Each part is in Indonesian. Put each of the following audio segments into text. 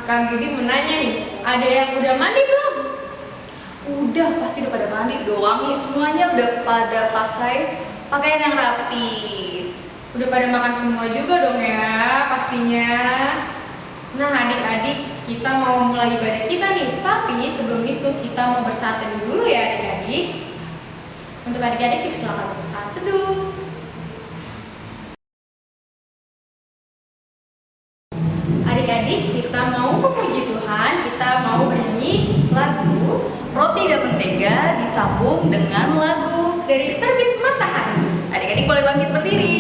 Kang Bibi mau nanya nih, ada yang udah mandi belum? Udah, pasti udah pada mandi doang nih. Semuanya udah pada pakai pakaian yang rapi. Udah pada makan semua juga dong ya, pastinya. Nah adik-adik, kita mau mulai ibadah kita nih. Tapi sebelum itu kita mau bersatu dulu ya adik-adik. Untuk adik-adik silakan bersatu dulu. Adik-adik, kita mau memuji Tuhan, kita mau bernyanyi lagu Roti dan mentega disambung dengan lagu dari Terbit Matahari. Adik-adik boleh bangkit berdiri.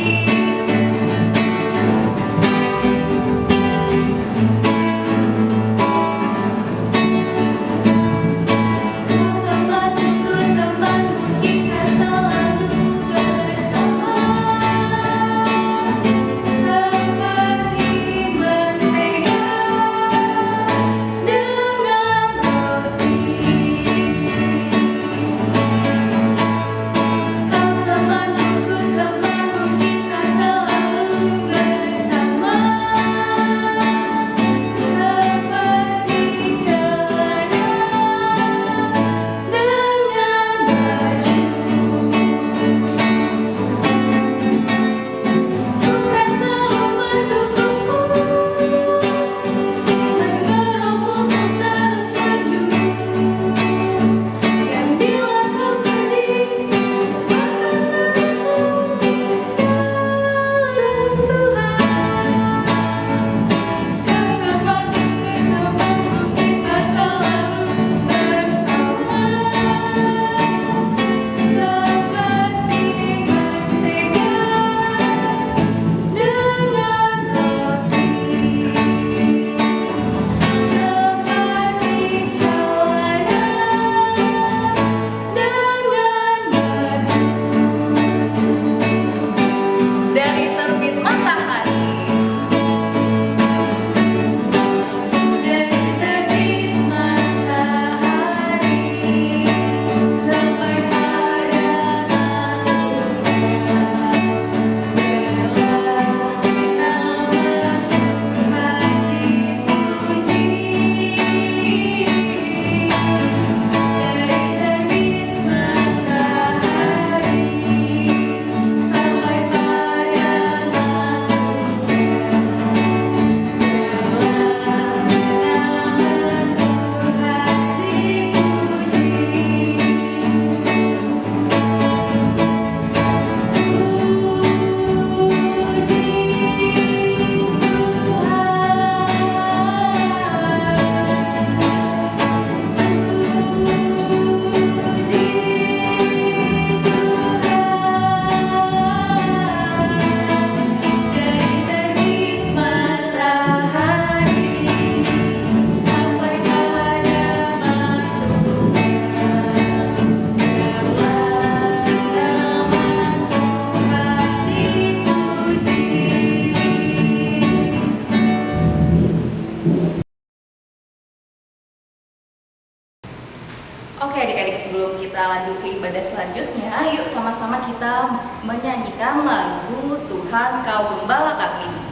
Oke adik-adik, sebelum kita lanjut ke ibadah selanjutnya, yuk sama-sama kita menyanyikan lagu Tuhan Kau Gembala Kami.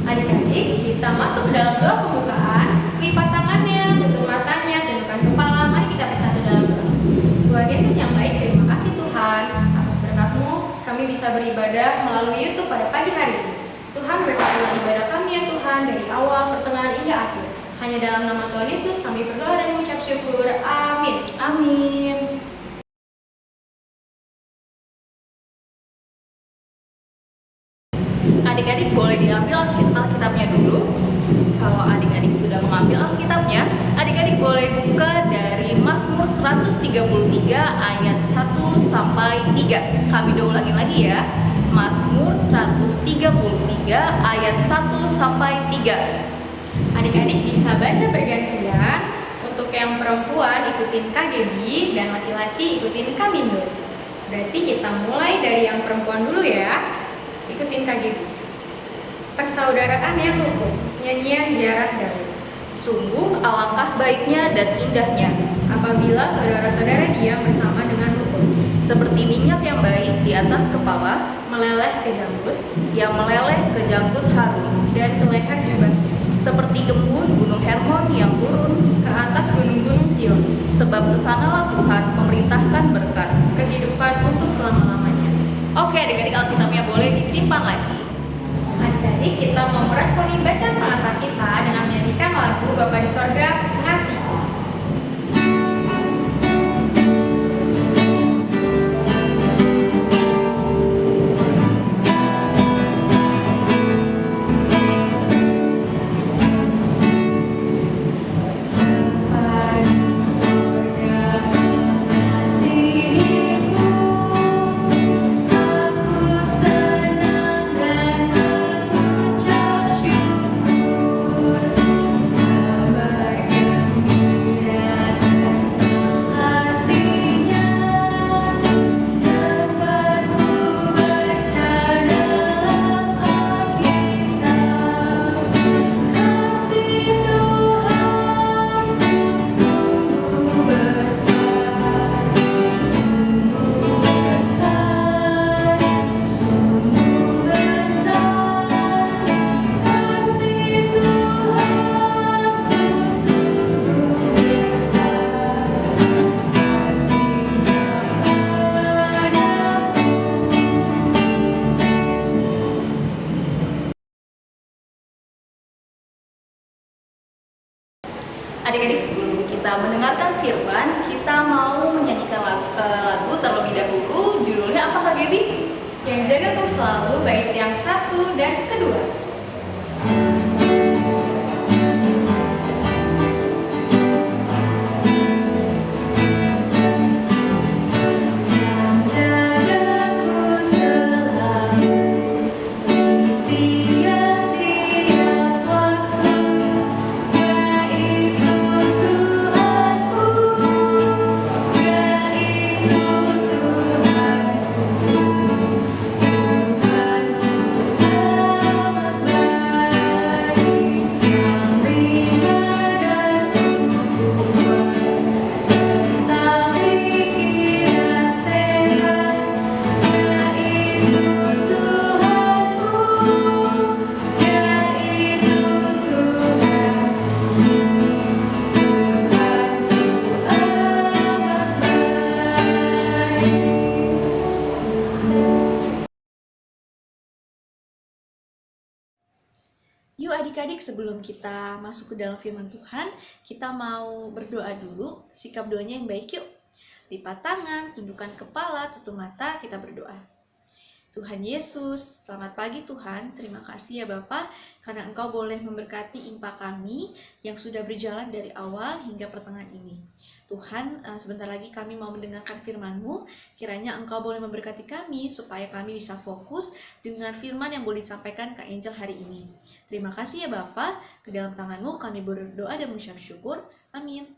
Adik-adik, kita masuk ke dalam doa pembukaan. Lipat tangannya, tutup matanya, tundukkan kepala. Mari kita bersatu dalam doa. Tuhan Yesus yang baik, terima kasih Tuhan atas berkat-Mu kami bisa beribadah melalui YouTube pada pagi hari ini. Tuhan berkatilah ibadah kami ya Tuhan, dari awal, pertengahan hingga akhir. Hanya dalam nama Tuhan Yesus kami berdoa dan mengucap syukur. Amin. Adik-adik boleh diambil Alkitabnya dulu. Kalau adik-adik sudah mengambil Alkitabnya, adik-adik boleh buka dari Mazmur 133 ayat 1 sampai 3. Kami udah ulangin lagi ya. Mazmur 133 ayat 1 sampai 3. Adik-adik bisa baca bergantian. Untuk yang perempuan ikutin Kak Gebi dan laki-laki ikutin Kak Mindo. Berarti kita mulai dari yang perempuan dulu ya. Ikutin Kak Gebi. Persaudaraan yang rukun, nyanyian ziarah Daud. Sungguh alangkah baiknya dan indahnya, Apabila saudara-saudara diam bersama dengan rukun, seperti minyak yang baik di atas kepala, meleleh ke janggut yang meleleh ke janggut Harun, dan ke leher jubahnya, seperti gembun gunung Hermon yang turun, ke atas gunung-gunung Sion, sebab kesanalah Tuhan memerintahkan berkat. kehidupan untuk selama-lamanya. Oke, adik-adik, Alkitabnya boleh disimpan lagi. Adik-adik, kita mau meresponi bacaan pengantar kita dengan menyanyikan lagu Bapa di Sorga Ngasih. Adik-adik, sebelum kita mendengarkan firman, kita mau menyanyikan lagu terlebih dahulu. Judulnya apa, Kak Gebi? Yang jaga kau selalu, bait yang satu dan kedua. Yuk adik-adik, sebelum kita masuk ke dalam firman Tuhan, kita mau berdoa dulu. Sikap doanya yang baik yuk. Lipat tangan, tundukkan kepala, tutup mata, kita berdoa. Tuhan Yesus, selamat pagi Tuhan. Terima kasih ya Bapa, karena Engkau boleh memberkati impa kami yang sudah berjalan dari awal hingga pertengahan ini. Tuhan, sebentar lagi kami mau mendengarkan firman-Mu. Kiranya Engkau boleh memberkati kami supaya kami bisa fokus dengan firman yang boleh disampaikan Kak Angel hari ini. Terima kasih ya Bapa, ke dalam tangan-Mu kami berdoa dan mengucap syukur. Amin.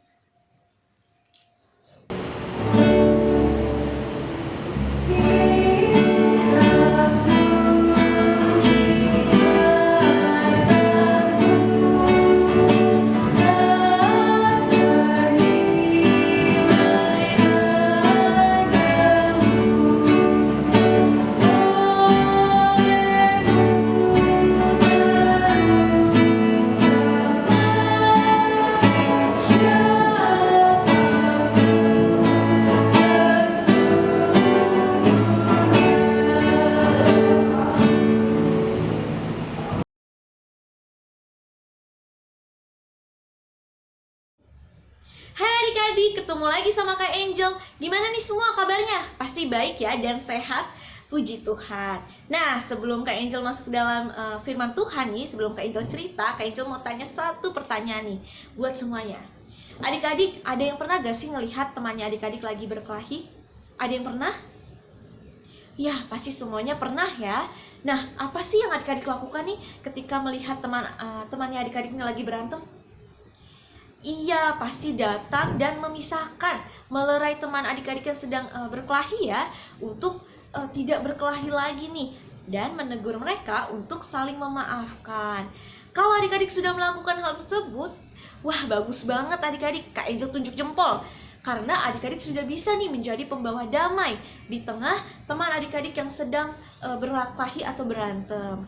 Hai adik-adik, ketemu lagi sama Kak Angel. Gimana nih semua kabarnya? Pasti baik ya dan sehat. Puji Tuhan. Nah, sebelum Kak Angel masuk ke dalam firman Tuhan nih, sebelum Kak Angel cerita, Kak Angel mau tanya satu pertanyaan nih buat semuanya. Adik-adik, ada yang pernah gak sih ngelihat temannya adik-adik lagi berkelahi? Ada yang pernah? Ya, pasti semuanya pernah ya. Nah, apa sih yang adik-adik lakukan nih ketika melihat temannya adik-adiknya lagi berantem? Iya, pasti datang dan memisahkan, melerai teman adik-adik yang sedang berkelahi ya, untuk tidak berkelahi lagi nih, dan menegur mereka untuk saling memaafkan. Kalau adik-adik sudah melakukan hal tersebut, wah bagus banget adik-adik, Kak Angel tunjuk jempol. Karena adik-adik sudah bisa nih menjadi pembawa damai di tengah teman adik-adik yang sedang berkelahi atau berantem.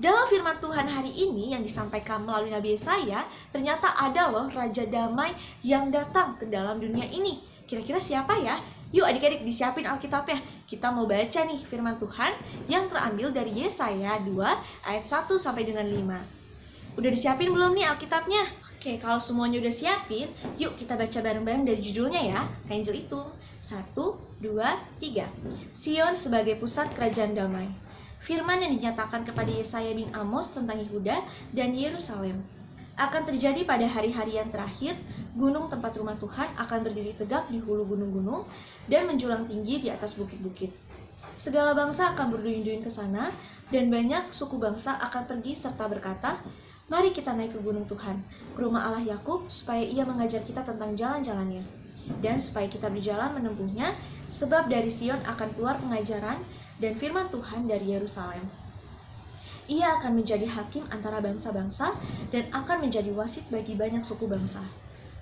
Dalam firman Tuhan hari ini yang disampaikan melalui Nabi Yesaya, ternyata ada loh Raja Damai yang datang ke dalam dunia ini. Kira-kira siapa ya? Yuk adik-adik disiapin Alkitabnya. Kita mau baca nih firman Tuhan yang terambil dari Yesaya 2 ayat 1 sampai dengan 5. Udah disiapin belum nih Alkitabnya? Oke, kalau semuanya udah siapin, yuk kita baca bareng-bareng dari judulnya ya. Kak Angel itu 1, 2, 3. Sion sebagai pusat kerajaan damai. Firman yang dinyatakan kepada Yesaya bin Amos tentang Yehuda dan Yerusalem. Akan terjadi pada hari-hari yang terakhir, gunung tempat rumah Tuhan akan berdiri tegak di hulu gunung-gunung dan menjulang tinggi di atas bukit-bukit. Segala bangsa akan berduyun-duyun ke sana, dan banyak suku bangsa akan pergi serta berkata, "Mari kita naik ke gunung Tuhan, ke rumah Allah Yakub, supaya ia mengajar kita tentang jalan-jalannya, dan supaya kita berjalan menempuhnya, sebab dari Sion akan keluar pengajaran dan firman Tuhan dari Yerusalem. Ia akan menjadi hakim antara bangsa-bangsa dan akan menjadi wasit bagi banyak suku bangsa.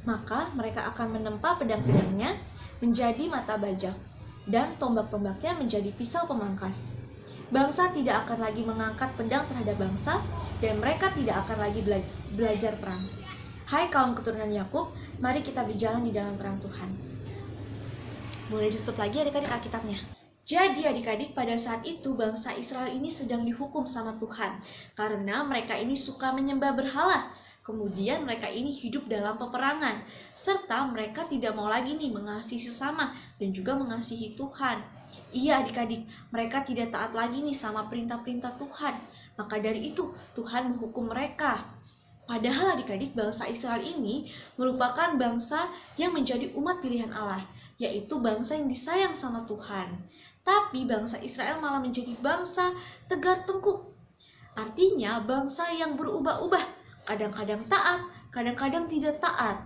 Maka mereka akan menempa pedang-pedangnya menjadi mata bajak, dan tombak-tombaknya menjadi pisau pemangkas. Bangsa tidak akan lagi mengangkat pedang terhadap bangsa, dan mereka tidak akan lagi belajar perang. Hai kaum keturunan Yakub, mari kita berjalan di dalam terang Tuhan." Boleh ditutup lagi adik-adik Alkitabnya. Jadi adik-adik, pada saat itu bangsa Israel ini sedang dihukum sama Tuhan karena mereka ini suka menyembah berhala. Kemudian mereka ini hidup dalam peperangan, serta mereka tidak mau lagi nih mengasihi sesama dan juga mengasihi Tuhan. Iya adik-adik, mereka tidak taat lagi nih sama perintah-perintah Tuhan. Maka dari itu Tuhan menghukum mereka. Padahal adik-adik, bangsa Israel ini merupakan bangsa yang menjadi umat pilihan Allah, yaitu bangsa yang disayang sama Tuhan. Tapi bangsa Israel malah menjadi bangsa tegar tengkuk. Artinya bangsa yang berubah-ubah, kadang-kadang taat, kadang-kadang tidak taat.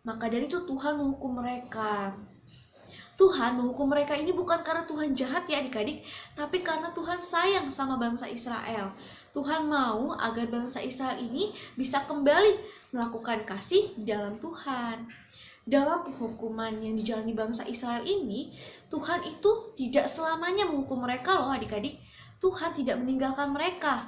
Maka dari itu Tuhan menghukum mereka. Tuhan menghukum mereka ini bukan karena Tuhan jahat ya adik-adik, tapi karena Tuhan sayang sama bangsa Israel. Tuhan mau agar bangsa Israel ini bisa kembali melakukan kasih di dalam Tuhan. Dalam penghukuman yang dijalani bangsa Israel ini, Tuhan itu tidak selamanya menghukum mereka loh adik-adik. Tuhan tidak meninggalkan mereka.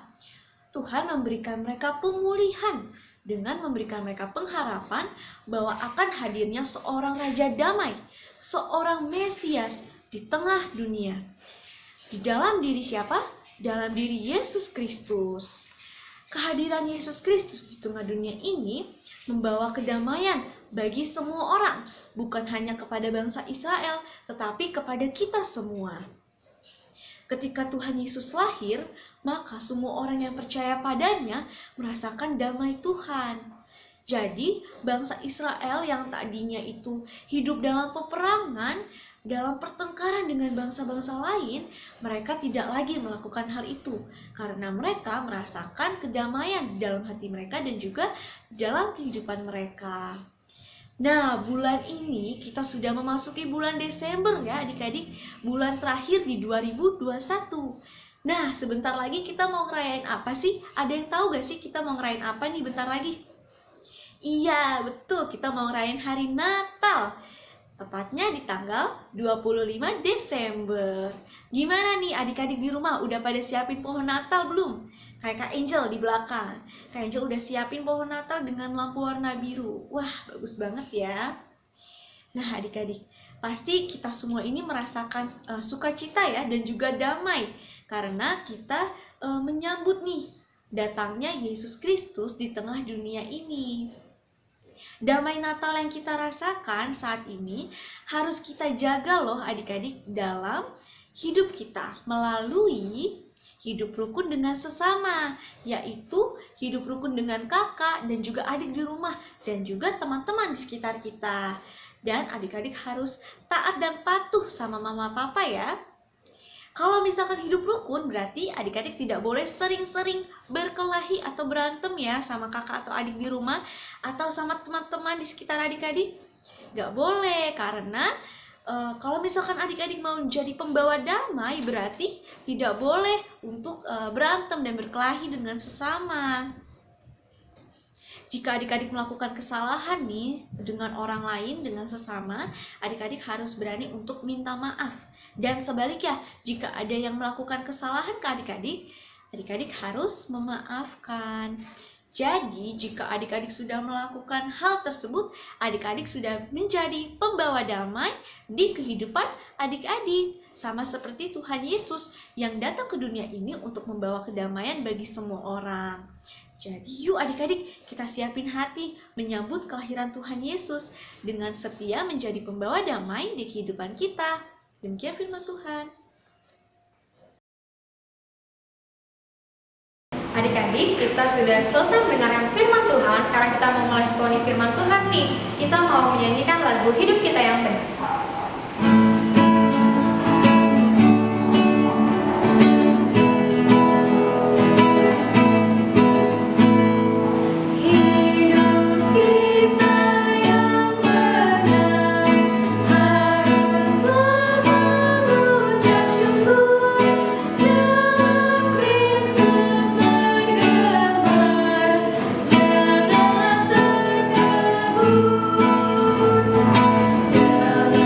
Tuhan memberikan mereka pemulihan dengan memberikan mereka pengharapan bahwa akan hadirnya seorang Raja Damai, seorang Mesias di tengah dunia. Di dalam diri siapa? Dalam diri Yesus Kristus. Kehadiran Yesus Kristus di tengah dunia ini membawa kedamaian bagi semua orang, bukan hanya kepada bangsa Israel, tetapi kepada kita semua. Ketika Tuhan Yesus lahir, maka semua orang yang percaya padanya merasakan damai Tuhan. Jadi, bangsa Israel yang tadinya itu hidup dalam peperangan, dalam pertengkaran dengan bangsa-bangsa lain, mereka tidak lagi melakukan hal itu karena mereka merasakan kedamaian di dalam hati mereka dan juga dalam kehidupan mereka. Nah, bulan ini kita sudah memasuki bulan Desember ya adik-adik, bulan terakhir di 2021. Nah, sebentar lagi kita mau ngerayain apa sih? Ada yang tahu gak sih kita mau ngerayain apa nih bentar lagi? Iya, betul, kita mau ngerayain hari Natal. Tepatnya di tanggal 25 Desember. Gimana nih adik-adik di rumah? Udah pada siapin pohon Natal belum? Kayak Kak Angel di belakang. Kak Angel udah siapin pohon Natal dengan lampu warna biru. Wah, bagus banget ya. Nah adik-adik, pasti kita semua ini merasakan sukacita ya dan juga damai. Karena kita menyambut nih datangnya Yesus Kristus di tengah dunia ini. Damai Natal yang kita rasakan saat ini harus kita jaga loh adik-adik dalam hidup kita melalui hidup rukun dengan sesama, yaitu hidup rukun dengan kakak dan juga adik di rumah dan juga teman-teman di sekitar kita. Dan adik-adik harus taat dan patuh sama mama papa ya. Kalau misalkan hidup rukun berarti adik-adik tidak boleh sering-sering berkelahi atau berantem ya sama kakak atau adik di rumah atau sama teman-teman di sekitar adik-adik. Gak boleh, karena kalau misalkan adik-adik mau jadi pembawa damai berarti tidak boleh untuk berantem dan berkelahi dengan sesama. Jika adik-adik melakukan kesalahan nih dengan orang lain, dengan sesama, adik-adik harus berani untuk minta maaf. Dan sebaliknya, jika ada yang melakukan kesalahan ke adik-adik, adik-adik harus memaafkan. Jadi, jika adik-adik sudah melakukan hal tersebut, adik-adik sudah menjadi pembawa damai di kehidupan adik-adik. Sama seperti Tuhan Yesus yang datang ke dunia ini untuk membawa kedamaian bagi semua orang. Jadi yuk adik-adik, kita siapin hati menyambut kelahiran Tuhan Yesus dengan setia menjadi pembawa damai di kehidupan kita. Demikian firman Tuhan. Adik-adik, kita sudah selesai mendengarkan firman Tuhan. Sekarang kita mau melesponi firman Tuhan nih. Kita mau menyanyikan lagu Hidup Kita Yang Benar. Dalam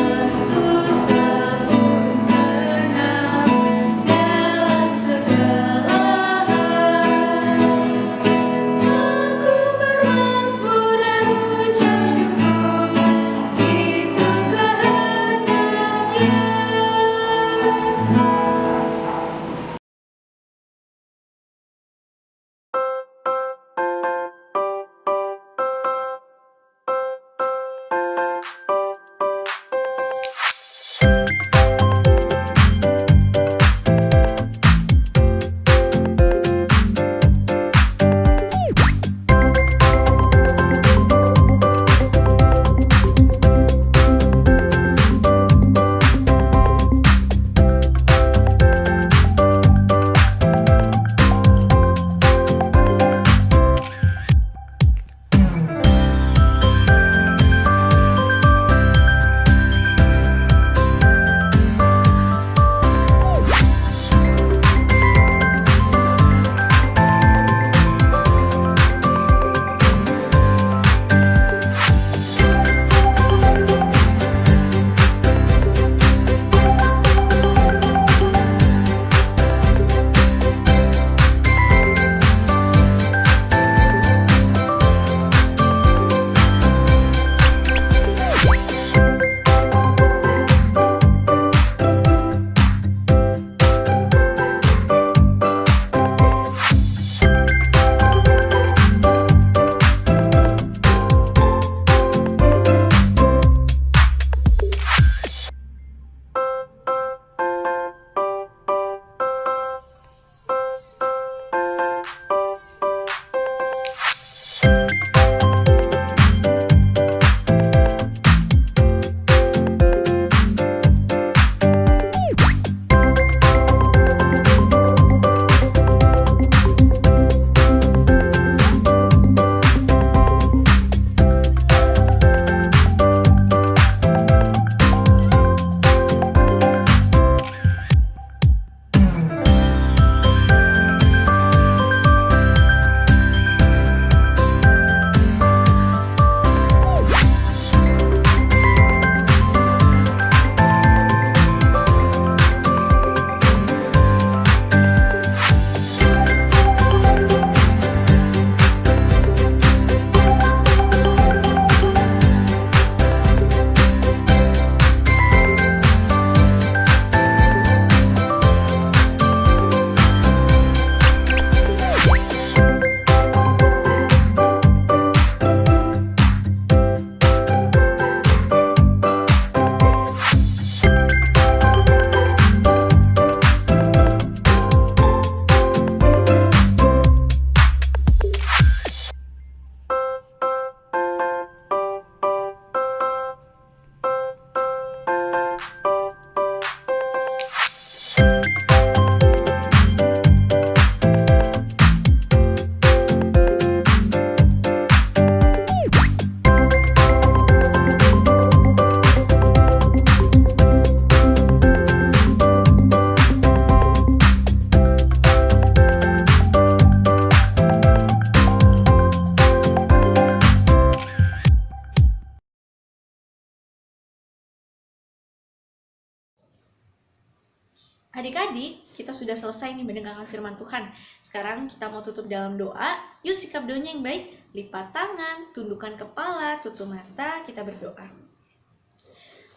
Adik-adik, kita sudah selesai nih mendengarkan firman Tuhan. Sekarang kita mau tutup dalam doa. Yuk sikap doanya yang baik. Lipat tangan, tundukkan kepala, tutup mata, kita berdoa.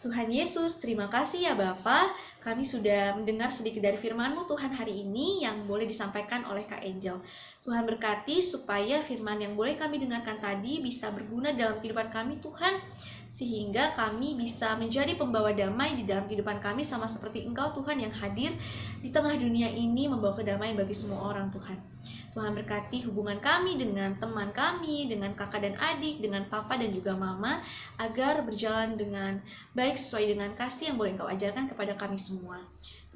Tuhan Yesus, terima kasih ya Bapa. Kami sudah mendengar sedikit dari firman-Mu Tuhan hari ini yang boleh disampaikan oleh Kak Angel. Tuhan berkati supaya firman yang boleh kami dengarkan tadi bisa berguna dalam kehidupan kami Tuhan, sehingga kami bisa menjadi pembawa damai di dalam kehidupan kami sama seperti Engkau Tuhan yang hadir di tengah dunia ini membawa kedamaian bagi semua orang Tuhan. Tuhan berkati hubungan kami dengan teman kami, dengan kakak dan adik, dengan papa dan juga mama, agar berjalan dengan baik sesuai dengan kasih yang boleh Engkau ajarkan kepada kami semua.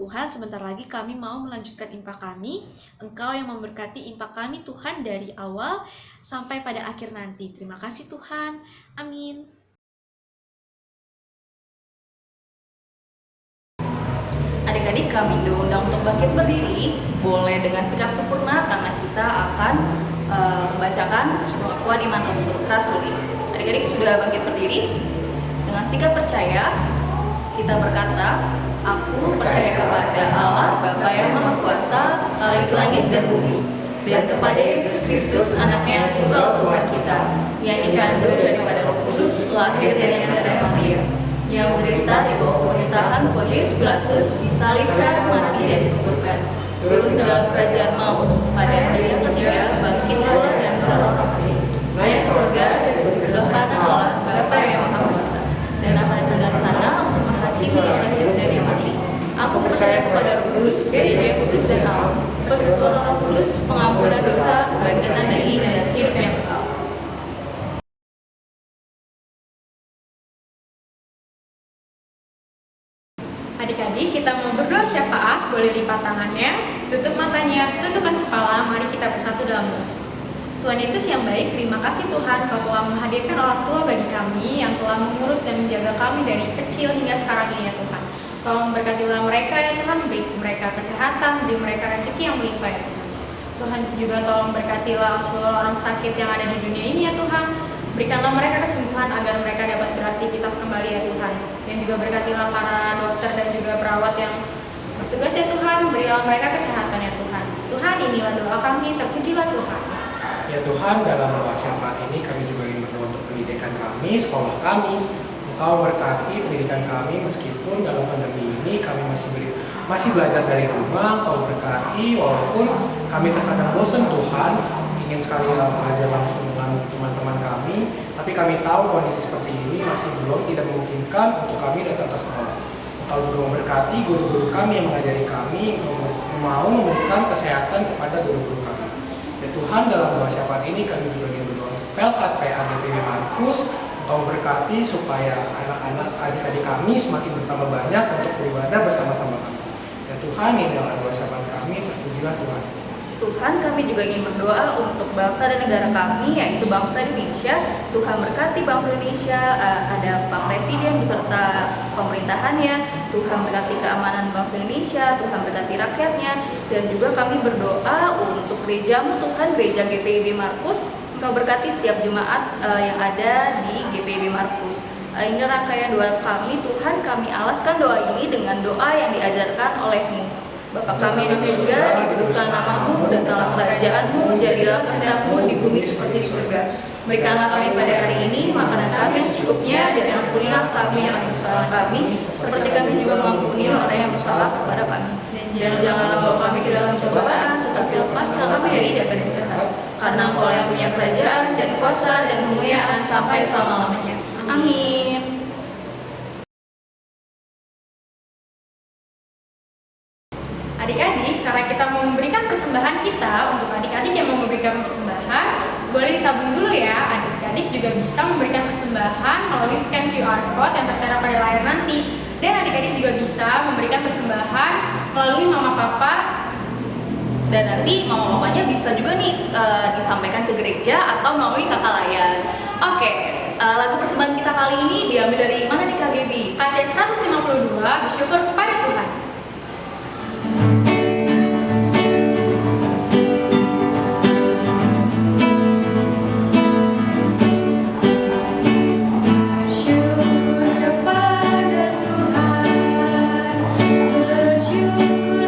Tuhan, sebentar lagi kami mau melanjutkan impak kami. Engkau yang memberkati impak kami Tuhan dari awal sampai pada akhir nanti. Terima kasih Tuhan. Amin. Adik-adik, kami diundang untuk bangkit berdiri, boleh dengan sikap sempurna karena kita akan membacakan pengakuan iman rasuli. Adik-adik sudah bangkit berdiri? Dengan sikap percaya, kita berkata, aku percaya kepada Allah, Bapa yang Maha Kuasa, Khalik langit dan bumi, dan kepada Yesus Kristus, anaknya yang tunggal Tuhan kita, yang dikandung daripada Roh Kudus, lahir dari darah Maria, yang menderita di bawah pemerintahan Pontius Pilatus, disalibkan, mati dan dikuburkan, turun ke dalam kerajaan maut, pada hari yang ketiga bangkit pula dan orang mati, naik ke surga dan duduk di sebelah kanan Allah Bapa yang Maha Kuasa, dan akan datang dari sana untuk menghakimi orang hidup dan yang mati. Aku percaya kepada Roh Kudus, Gereja yang kudus dan aman, persekutuan Roh Kudus, pengampunan dosa, kebangkitan daging dan hidup yang kekal. Adik-adik, kita mau berdoa syafaat, boleh lipat tangannya, tutup matanya, tundukkan kepala, mari kita bersatu dalam doa. Tuhan Yesus yang baik, terima kasih Tuhan Kau telah menghadirkan orang tua bagi kami yang telah mengurus dan menjaga kami dari kecil hingga sekarang ini ya Tuhan. Tolong berkatilah mereka ya Tuhan, beri mereka kesehatan, beri mereka rezeki yang melimpah ya Tuhan. Tuhan juga tolong berkatilah seluruh orang sakit yang ada di dunia ini ya Tuhan. Berikanlah mereka kesembuhan agar mereka dapat beraktivitas kembali ya Tuhan. Dan juga berkatilah para dokter dan juga perawat yang bertugas ya Tuhan. Berilah mereka kesehatan ya Tuhan. Tuhan, inilah doa kami, terpujilah Tuhan. Ya Tuhan, dalam doa syafaat ini kami juga ingin berdoa untuk pendidikan kami, sekolah kami. Engkau berkati pendidikan kami meskipun dalam pandemi ini kami masih belajar dari rumah. Engkau berkati walaupun kami terkadang bosan Tuhan, ingin sekali belajar langsung dengan teman-teman kami, tapi kami tahu kondisi seperti ini masih belum tidak memungkinkan untuk kami datang ke sekolah. Engkau juga memberkati guru-guru kami yang mengajari kami, Engkau mau memberikan kesehatan kepada guru-guru kami. Ya Tuhan, dalam doa syafaat ini kami juga ingin berdoa Pelkat PA GPIB Markus, Engkau berkati supaya anak-anak adik-adik kami semakin bertambah banyak untuk beribadah bersama-sama kami. Ya Tuhan, ini adalah doa syafaat kami, terpujilah Tuhan. Tuhan, kami juga ingin berdoa untuk bangsa dan negara kami, yaitu bangsa Indonesia. Tuhan berkati bangsa Indonesia, ada Pak Presiden beserta pemerintahannya. Tuhan berkati keamanan bangsa Indonesia, Tuhan berkati rakyatnya. Dan juga kami berdoa untuk gerejamu Tuhan, Gereja GPIB Markus. Engkau berkati setiap jemaat yang ada di GPIB Markus. Ini rangkaian doa kami Tuhan, kami alaskan doa ini dengan doa yang diajarkan oleh-Mu. Bapa kami yang di surga, dikuduskan nama-Mu, datanglah kerajaan-Mu, jadilah kehendak-Mu di bumi seperti di surga. Berikanlah kami pada hari ini makanan kami secukupnya, dan ampunilah kami yang bersalah kami, seperti kami juga mengampuni orang yang bersalah kepada kami. Dan janganlah bawa kami ke dalam pencobaan, tetapi lepaskan kami daripada yang jahat. Karena Engkau yang punya kerajaan dan kuasa dan kemuliaan sampai selama-lamanya. Amin. Adik-adik, sekarang kita mau memberikan persembahan kita. Untuk adik-adik yang mau memberikan persembahan, boleh ditabung dulu ya. Adik-adik juga bisa memberikan persembahan melalui scan QR Code yang tertera pada layar nanti. Dan adik-adik juga bisa memberikan persembahan melalui mama papa. Dan nanti mama papanya bisa juga nih disampaikan ke gereja atau melalui kakak layar. Oke, lagu persembahan kita kali ini diambil dari mana nih Kak Gaby? KC 152, bersyukur kepada Tuhan. Bersyukur kepada Tuhan, bersyukur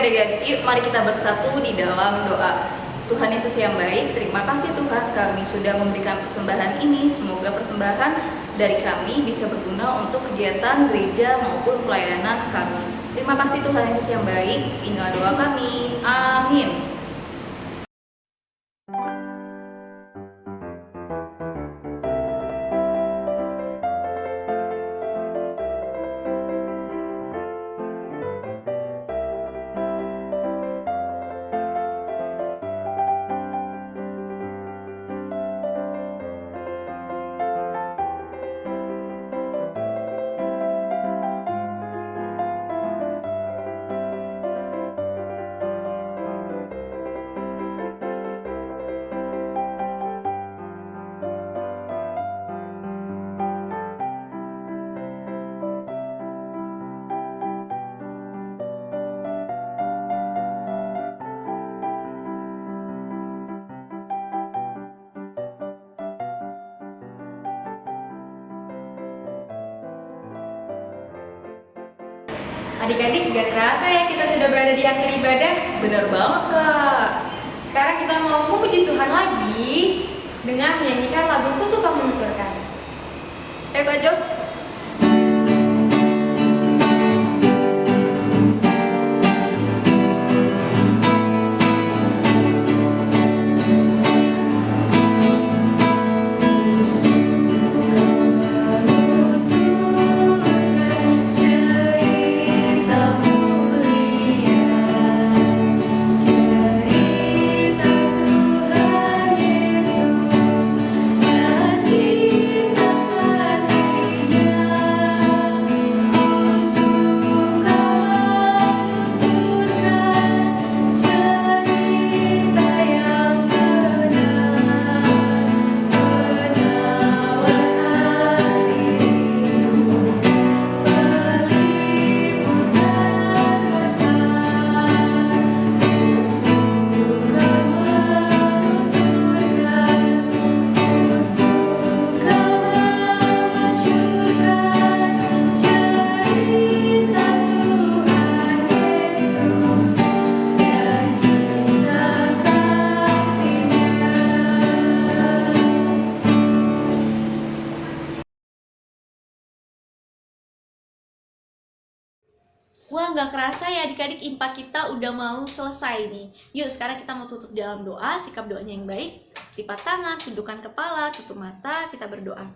adik-adik, yuk mari kita bersatu di dalam doa. Tuhan Yesus yang baik, terima kasih Tuhan kami sudah memberikan persembahan ini. Semoga persembahan dari kami bisa berguna untuk kegiatan gereja maupun pelayanan kami. Terima kasih Tuhan Yesus yang baik, inilah doa kami. Amin. Adik-adik, gak terasa ya kita sudah berada di akhir ibadah. Benar banget Kak. Sekarang kita mau memuji Tuhan lagi dengan menyanyikan lagu Ku Suka Menuturkan. Kak Jos. Wah, nggak kerasa ya adik-adik, impak kita udah mau selesai nih. Yuk, sekarang kita mau tutup dalam doa, sikap doanya yang baik. Lipat tangan, tundukkan kepala, tutup mata, kita berdoa.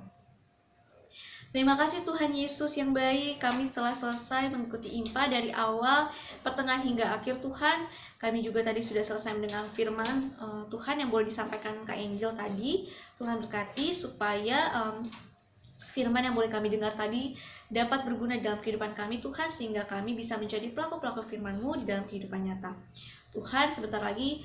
Terima kasih Tuhan Yesus yang baik, kami telah selesai mengikuti impa dari awal, pertengahan hingga akhir Tuhan. Kami juga tadi sudah selesai mendengar firman Tuhan yang boleh disampaikan Kak Angel tadi. Tuhan berkati supaya firman yang boleh kami dengar tadi dapat berguna dalam kehidupan kami Tuhan, sehingga kami bisa menjadi pelaku-pelaku firman-Mu di dalam kehidupan nyata. Tuhan, sebentar lagi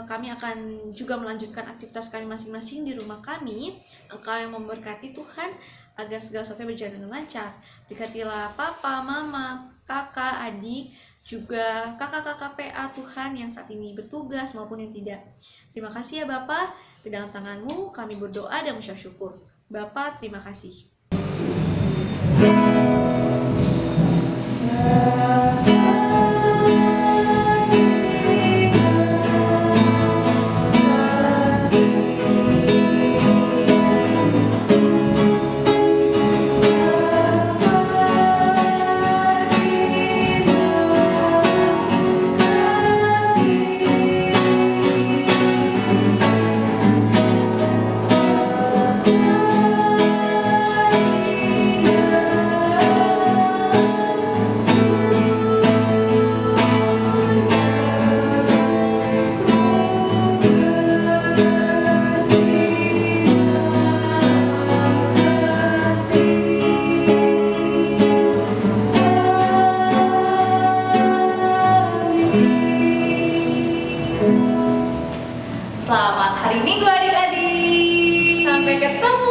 kami akan juga melanjutkan aktivitas kami masing-masing di rumah kami. Engkau yang memberkati Tuhan, agar segala sesuatu berjalan dengan lancar. Berkatilah papa, mama, kakak, adik, juga kakak-kakak PA Tuhan yang saat ini bertugas maupun yang tidak. Terima kasih ya Bapa, di dalam tangan-Mu kami berdoa dan mengucap syukur. Bapa, terima kasih. Selamat hari Minggu adik-adik. Sampai ketemu